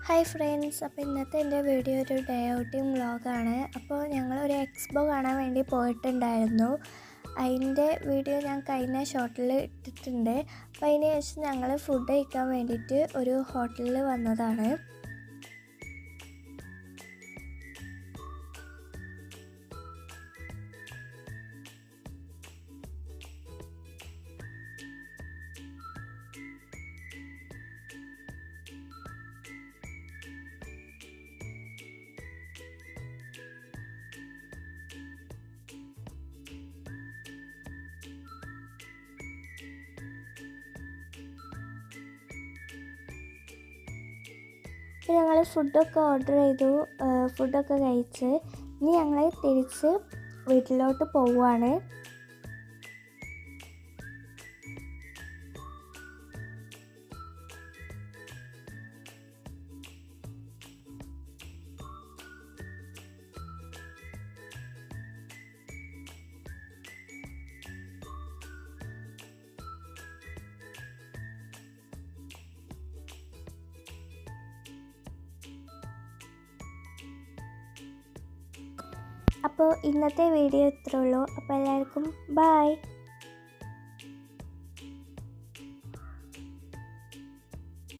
Hi friends, അപ്പോൾ ഇന്നത്തെ എൻ്റെ വീഡിയോ ഒരു ഡേ ഔട്ടിങ് വ്ളോഗാണ്. അപ്പോൾ ഞങ്ങളൊരു എക്സ്പോ കാണാൻ വേണ്ടി പോയിട്ടുണ്ടായിരുന്നു. അതിൻ്റെ വീഡിയോ ഞാൻ കഴിഞ്ഞ ഷോർട്ടിൽ ഇട്ടിട്ടുണ്ട്. അപ്പോൾ അതിന് ശേഷം ഞങ്ങൾ ഫുഡ് കഴിക്കാൻ വേണ്ടിയിട്ട് ഒരു ഹോട്ടലിൽ വന്നതാണ്. അപ്പോൾ ഞങ്ങൾ ഫുഡൊക്കെ ഓർഡർ ചെയ്തു, ഫുഡൊക്കെ കഴിച്ച് ഇനി ഞങ്ങൾ തിരിച്ച് വീട്ടിലോട്ട് പോവുകയാണ്. അപ്പോൾ ഇന്നത്തെ വീഡിയോ ഇത്രേ ഉള്ളൂ. അപ്പോൾ എല്ലാവർക്കും ബൈ.